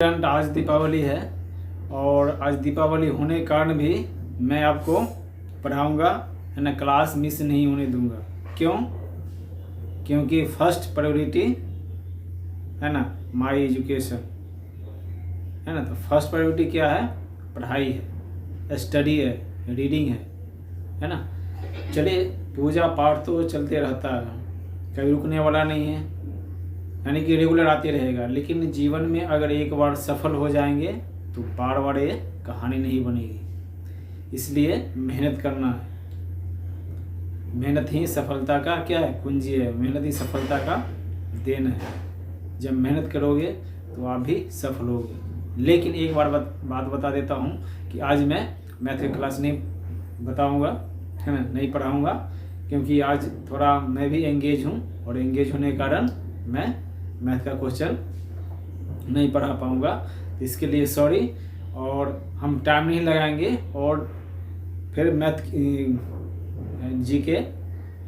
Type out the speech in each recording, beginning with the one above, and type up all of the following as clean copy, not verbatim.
आज दीपावली है और आज दीपावली होने के कारण भी मैं आपको पढ़ाऊंगा, है ना। क्लास मिस नहीं होने दूंगा। क्यों? क्योंकि फर्स्ट प्रायोरिटी है ना माय एजुकेशन, है ना। तो फर्स्ट प्रायोरिटी क्या है? पढ़ाई है, स्टडी है, रीडिंग है ना। चलिए, पूजा पाठ तो चलते रहता है, कभी रुकने वाला नहीं है, यानी कि रेगुलर आते रहेगा। लेकिन जीवन में अगर एक बार सफल हो जाएंगे तो बार बार ये कहानी नहीं बनेगी। इसलिए मेहनत करना है। मेहनत ही सफलता का क्या है? कुंजी है। मेहनत ही सफलता का देन है। जब मेहनत करोगे तो आप भी सफल होगे। लेकिन एक बार बात बता देता हूँ कि आज मैं मैथ की क्लास नहीं बताऊँगा, है ना, नहीं पढ़ाऊँगा, क्योंकि आज थोड़ा मैं भी एंगेज हूँ और एंगेज होने के कारण मैं मैथ का क्वेश्चन नहीं पढ़ा पाऊँगा। इसके लिए सॉरी। और हम टाइम नहीं लगाएंगे और फिर मैथ जी के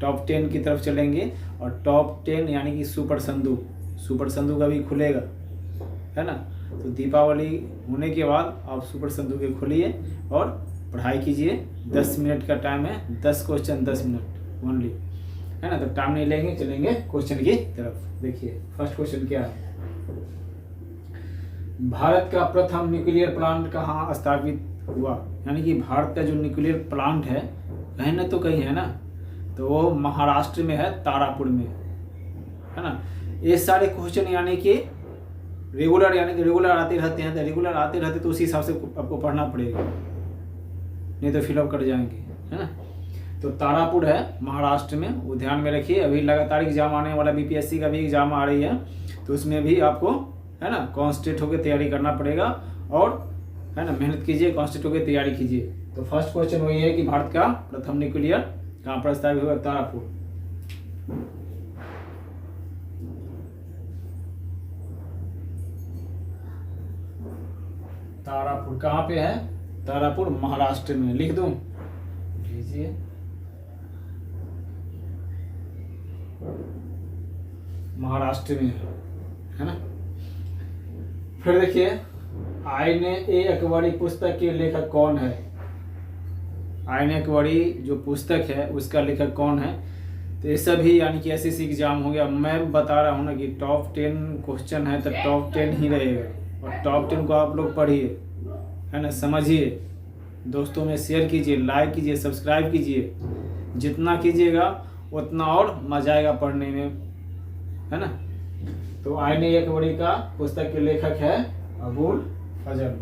टॉप 10 की तरफ चलेंगे। और टॉप 10 यानी कि सुपर संदूक अभी खुलेगा, है ना। तो दीपावली होने के बाद आप सुपर संदूक के खोलिए और पढ़ाई कीजिए। 10 मिनट का टाइम है, 10 क्वेश्चन 10 मिनट ओनली, है ना। तो टाइम नहीं लेंगे, चलेंगे क्वेश्चन की तरफ। देखिए फर्स्ट क्वेश्चन क्या है? भारत का प्रथम न्यूक्लियर प्लांट कहाँ स्थापित हुआ? यानी कि भारत का जो न्यूक्लियर प्लांट है कहीं ना तो कहीं है ना, तो वो महाराष्ट्र में है, तारापुर में, है ना। ये सारे क्वेश्चन यानी कि रेगुलर आते रहते हैं। तो रेगुलर आते रहते तो उसी हिसाब से आपको पढ़ना पड़ेगा, नहीं तो फिलअप कर जाएंगे, है ना। तो तारापुर है महाराष्ट्र में, वो ध्यान में रखिए। अभी लगातार एग्जाम आने वाला, बीपीएससी का भी एग्जाम आ रही है, तो उसमें भी आपको, है ना, कॉन्सेंट्रेट होकर तैयारी करना पड़ेगा। और, है ना, मेहनत कीजिए, कॉन्सेंट्रेट होकर तैयारी कीजिए। तो फर्स्ट क्वेश्चन वही है कि भारत का प्रथम न्यूक्लियर कहाँ पर स्थापित हुआ? तारापुर। तारापुर कहाँ पे है? तारापुर महाराष्ट्र में। लिख दूं? लीजिए। महाराष्ट्र में है ना। फिर देखिए, आईन-ए-अकबरी पुस्तक के लेखक कौन है? आईन-ए-अकबरी जो पुस्तक है उसका लेखक कौन है? तो ये सभी यानी कि एसएससी एग्जाम हो गया। मैं बता रहा हूँ ना कि टॉप 10 क्वेश्चन है तो टॉप 10 ही रहेगा। और टॉप 10 को आप लोग पढ़िए, है ना, समझिए, दोस्तों में शेयर कीजिए, लाइक कीजिए, सब्सक्राइब कीजिए। जितना कीजिएगा उतना और मजा आएगा पढ़ने में, है ना। तो आईन-ए-अकबरी का पुस्तक के लेखक है अबुल फजल।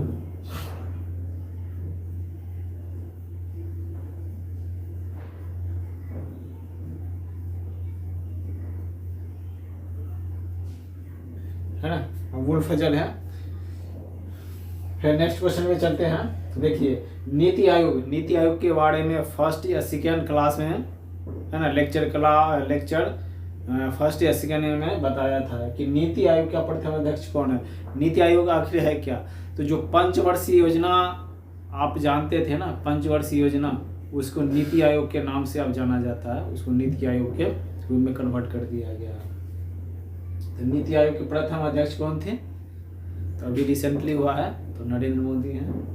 है ना, अबुल फजल है। फिर नेक्स्ट क्वेश्चन में चलते हैं। तो देखिए, नीति आयोग के बारे में फर्स्ट या सेकेंड क्लास में, है ना, लेक्चर फर्स्ट या सेकेंड में बताया था कि नीति आयोग का प्रथम अध्यक्ष कौन है। नीति आयोग आखिर है क्या? तो जो पंचवर्षीय योजना आप जानते थे ना, पंचवर्षीय योजना, उसको नीति आयोग के नाम से अब जाना जाता है। उसको नीति आयोग के रूप में कन्वर्ट कर दिया गया। तो नीति आयोग के प्रथम अध्यक्ष कौन थे? तो अभी रिसेंटली हुआ है, तो नरेंद्र मोदी हैं।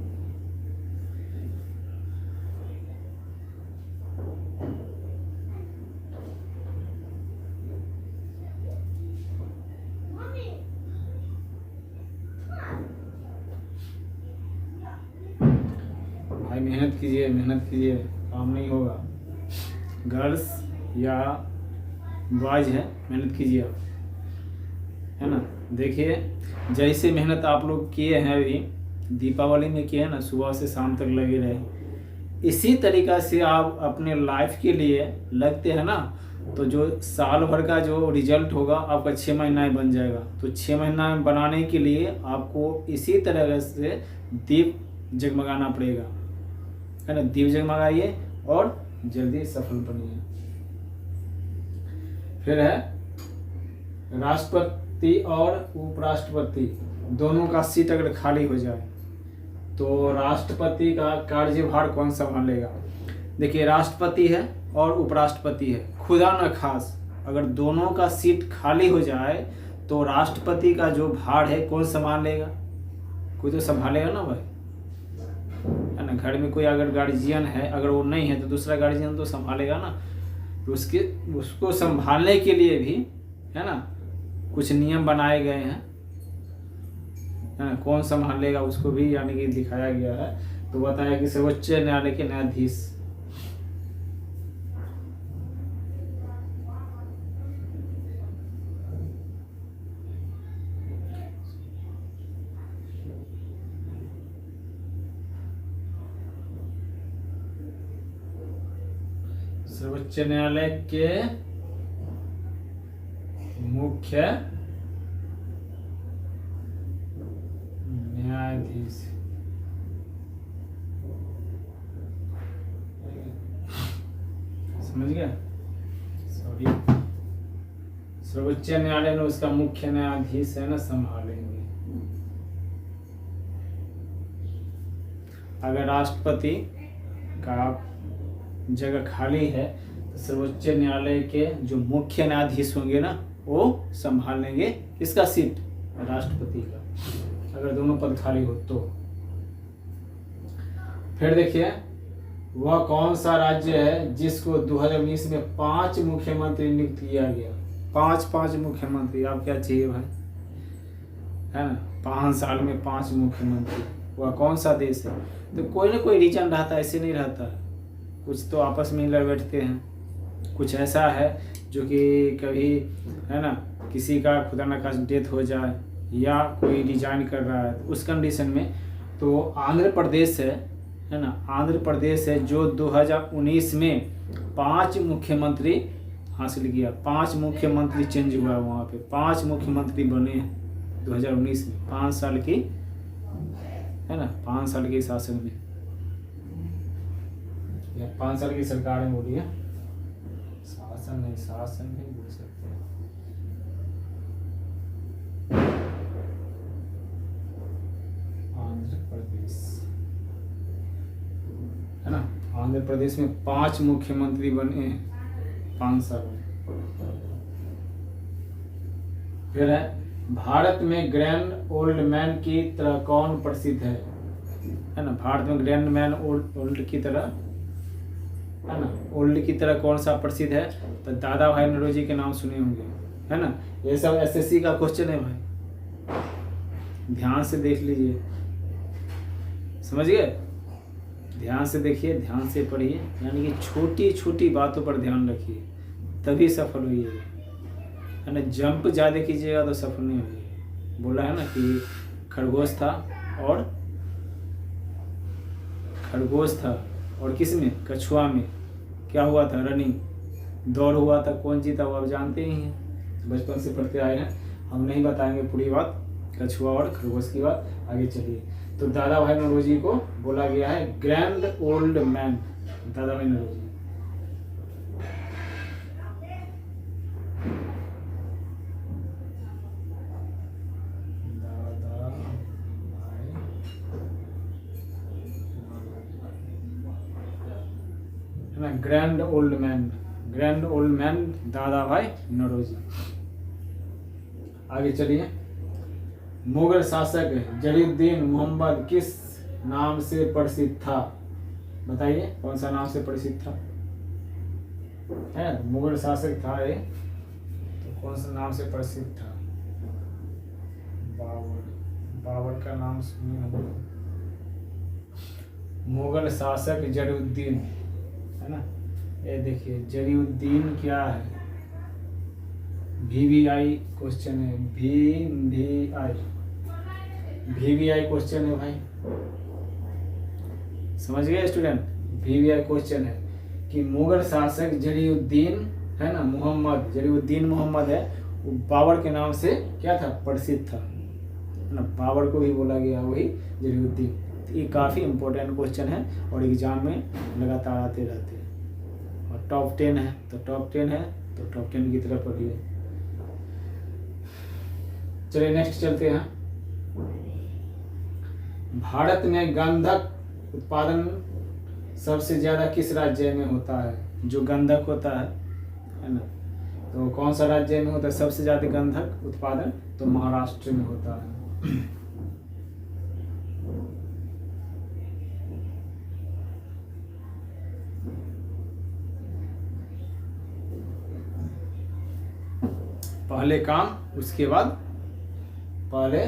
भाई मेहनत कीजिए, काम नहीं होगा। गर्ल्स या बॉयज है, मेहनत कीजिए आप, है ना। देखिए, जैसे मेहनत आप लोग किए हैं अभी दीपावली में किए हैं ना, सुबह से शाम तक लगे रहे, इसी तरीक़ा से आप अपने लाइफ के लिए लगते हैं ना, तो जो साल भर का जो रिजल्ट होगा आपका 6 महीना में बन जाएगा। तो 6 महीना में बनाने के लिए आपको इसी तरह से दीप जगमगाना पड़ेगा, है ना। दीप जगमगाइए और जल्दी सफल बनिए। फिर है राष्ट्रपति और उपराष्ट्रपति दोनों का सीट अगर खाली हो जाए तो राष्ट्रपति का कार्यभार कौन संभालेगा? देखिए, राष्ट्रपति है और उपराष्ट्रपति है, खुदा न खास अगर दोनों का सीट खाली हो जाए तो राष्ट्रपति का जो भार है कौन संभाल लेगा? कोई तो संभालेगा ना भाई, है ना। घर में कोई अगर गार्जियन है, अगर वो नहीं है तो दूसरा गार्जियन तो संभालेगा ना। तो उसको संभालने के लिए भी, है ना, कुछ नियम बनाए गए हैं, है ना। कौन संभालेगा उसको भी यानी कि दिखाया गया है। तो बताया कि सर्वोच्च न्यायालय के न्यायाधीश, सर्वोच्च न्यायालय के मुख्य न्यायाधीश, समझ गया, सॉरी, सर्वोच्च न्यायालय ने उसका मुख्य न्यायाधीश है ना संभालेंगे। अगर राष्ट्रपति का जगह खाली है तो सर्वोच्च न्यायालय के जो मुख्य न्यायाधीश होंगे ना वो संभाल लेंगे इसका सीट, राष्ट्रपति का, अगर दोनों पद खाली हो तो। फिर देखिए, वह कौन सा राज्य है जिसको 2019 में 5 मुख्यमंत्री नियुक्त किया गया। 5 मुख्यमंत्री, आप क्या चाहिए भाई, है ना। 5 साल में 5 मुख्यमंत्री, वह कौन सा देश है। तो कोई ना कोई रीजन रहता है, ऐसे नहीं रहता है। कुछ तो आपस में ही लड़ बैठते हैं, कुछ ऐसा है जो कि कभी, है ना, किसी का खुदा न खास्ता डेथ हो जाए या कोई रिजाइन कर रहा है, उस कंडीशन में तो आंध्र प्रदेश है ना, आंध्र प्रदेश है जो 2019 में 5 मुख्यमंत्री हासिल किया। 5 मुख्यमंत्री चेंज हुआ वहाँ पे, 5 मुख्यमंत्री बने हैं 2019 में, 5 साल की, है ना, 5 साल के शासन में, या 5 साल की सरकार में बोलिए, शासन नहीं, शासन नहीं बोल सकते। आंध्र प्रदेश, है ना, आंध्र प्रदेश में 5 मुख्यमंत्री बने 5 साल में। फिर है, भारत में ग्रैंड ओल्ड मैन की तरह कौन प्रसिद्ध है ना। भारत में ग्रैंड मैन ओल्ड की तरह, है ना, ओल्ड की तरह कौन सा प्रसिद्ध है। तो दादा भाई नौरोजी के नाम सुने होंगे, है ना। ये सब एसएससी का क्वेश्चन है भाई, ध्यान से देख लीजिए, समझ गए, ध्यान से देखिए, ध्यान से पढ़िए, यानी कि छोटी छोटी बातों पर ध्यान रखिए तभी सफल होइएगा, है ना। जंप ज़्यादा कीजिएगा तो सफल नहीं होइएगा। बोला है ना कि खरगोश था और किस में, कछुआ में क्या हुआ था, रनिंग, दौड़ हुआ था, कौन जीता वो आप जानते ही हैं, बचपन से पढ़ते आए हैं, हम नहीं बताएंगे पूरी बात, कछुआ और खरगोश की बात। आगे चलिए, तो दादा भाई नौरोजी को बोला गया है ग्रैंड ओल्ड मैन, दादा भाई नौरोजी। ग्रैंड ओल्ड मैन दादा भाई नौरोजी। आगे चलिए, मुगल शासक जलालुद्दीन मोहम्मद किस नाम से प्रसिद्ध था, बताइए कौन सा नाम से प्रसिद्ध था, है मुगल शासक था ये, तो कौन सा नाम से प्रसिद्ध था। बाबर का नाम सुनिए होंगे, मुगल शासक जलालुद्दीन, है ना। ये देखिए जलालुद्दीन क्या है, VVI क्वेश्चन है, VVI क्वेश्चन है भाई, समझ गए स्टूडेंट। VVI क्वेश्चन है कि मुगल शासक जलालुद्दीन, है ना, जलालुद्दीन मोहम्मद है, वो बाबर के नाम से क्या था, प्रसिद्ध था, है ना। बाबर को भी बोला गया वही जलालुद्दीन। ये काफ़ी इंपॉर्टेंट क्वेश्चन है और एग्जाम में लगातार आते रहते हैं। और टॉप 10 है तो टॉप 10 है तो टॉप 10 की तरफ पढ़िए। चलिए नेक्स्ट चलते हैं। भारत में गंधक उत्पादन सबसे ज़्यादा किस राज्य में होता है। जो गंधक होता है ना, तो कौन सा राज्य में होता है सबसे ज़्यादा गंधक उत्पादन, तो महाराष्ट्र में होता है। पहले काम, उसके बाद पहले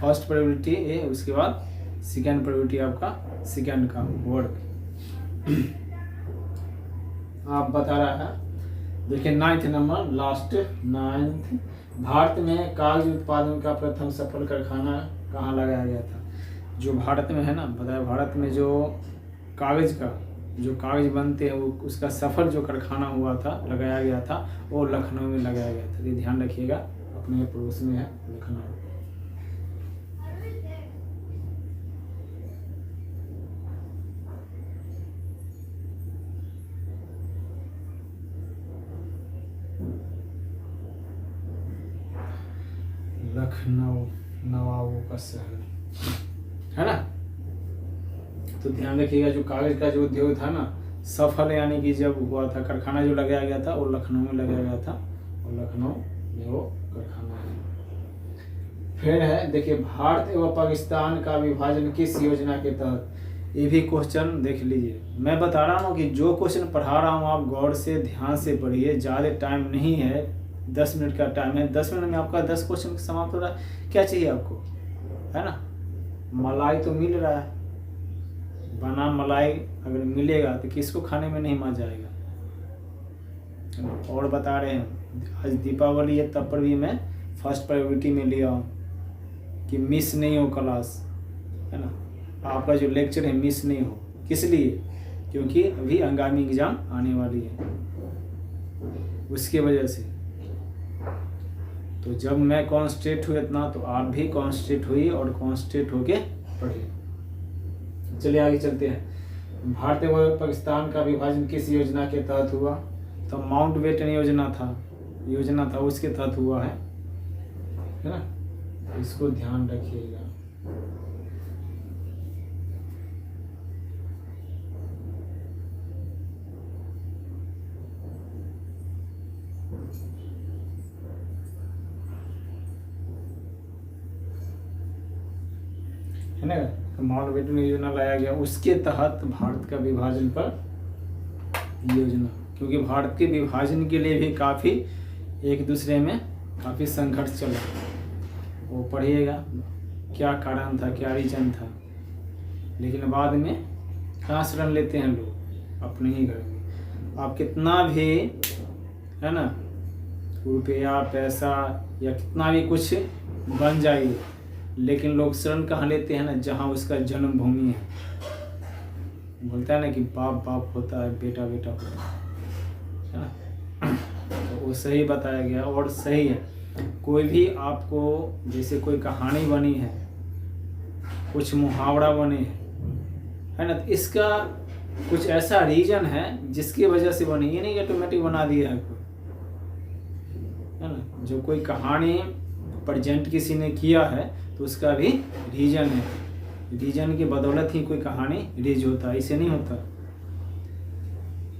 फर्स्ट प्रायोरिटी ए, उसके बाद सेकेंड प्रायोरिटी आपका सेकेंड काम वर्क। आप बता रहा है, देखिए 9th number, last 9th, Bharat में कागज उत्पादन का प्रथम सफल कारखाना कहाँ लगाया गया था? जो भारत में है ना, बताया भारत में जो कागज बनते हैं वो उसका सफल जो कारखाना हुआ था, लगाया गया था, वो लखनऊ में लगाया गया था। ये ध्यान रखिएगा, अपने पड़ोस में है लखनऊ। लखनऊ नवाबों का शहर है ना। तो ध्यान रखिएगा, जो कागज का जो उद्योग था ना सफल, यानी कि जब हुआ था कारखाना जो लगाया गया था वो लखनऊ में लगाया गया था, और लखनऊ में वो कारखाना है। फिर है, देखिए भारत एवं पाकिस्तान का विभाजन किस योजना के तहत? ये भी क्वेश्चन देख लीजिए। मैं बता रहा हूँ कि जो क्वेश्चन पढ़ा रहा हूँ आप गौर से ध्यान से पढ़िए, ज़्यादा टाइम नहीं है, 10 मिनट का टाइम है। 10 मिनट में आपका 10 क्वेश्चन समाप्त हो रहा है। क्या चाहिए आपको, है ना? मलाई तो मिल रहा है, बना मलाई अगर मिलेगा तो किसको खाने में नहीं मजा आएगा। और बता रहे हैं आज दीपावली है, तब पर भी मैं फर्स्ट प्रायोरिटी में लिया हूँ कि मिस नहीं हो क्लास, है ना। आपका जो लेक्चर है मिस नहीं हो, किस लिए? क्योंकि अभी आगामी एग्जाम आने वाली है, उसके वजह से। तो जब मैं कॉन्सेंट्रेट हुई इतना, तो आप भी कॉन्सेंट्रेट हुई और कॉन्सेंट्रेट होके पढ़िए। चलिए आगे चलते हैं। भारत व पाकिस्तान का विभाजन किस योजना के तहत हुआ? तो माउंटबेटन योजना था, उसके तहत हुआ है ना। इसको ध्यान रखिएगा। है ना, माउंटबेटन योजना लाया गया, उसके तहत भारत का विभाजन पर योजना। क्योंकि भारत के विभाजन के लिए भी काफ़ी एक दूसरे में काफ़ी संघर्ष चला, वो पढ़िएगा क्या कारण था, क्या रीजन था। लेकिन बाद में कहाँ शरण लेते हैं लोग? अपने ही घर में। आप कितना भी, है ना, रुपया पैसा या कितना भी कुछ बन जाइए, लेकिन लोग शरण कहाँ लेते हैं ना, जहाँ उसका जन्मभूमि है। बोलता है ना कि बाप बाप होता है, बेटा बेटा होता है ना। तो वो सही बताया गया और सही है। कोई भी आपको, जैसे कोई कहानी बनी है, कुछ मुहावरा बने हैं, है ना, तो इसका कुछ ऐसा रीजन है जिसकी वजह से बनी, ये नहीं ऑटोमेटिक बना दिया है कोई, है ना। जो कोई कहानी प्रेजेंट किसी ने किया है तो उसका भी रीजन है, रीजन की बदौलत ही कोई कहानी रीज होता है, इसे नहीं होता।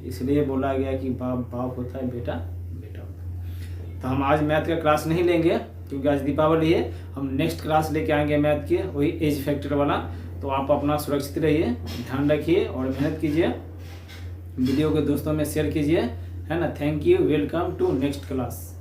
इसलिए बोला गया कि बाप बाप होता है, बेटा बेटा होता है। तो हम आज मैथ का क्लास नहीं लेंगे क्योंकि आज दीपावली है। हम नेक्स्ट क्लास लेके आएंगे मैथ के, वही एज फैक्टर वाला। तो आप अपना सुरक्षित रहिए, ध्यान रखिए और मेहनत कीजिए। वीडियो को दोस्तों में शेयर कीजिए, है ना। Thank you, welcome to next class.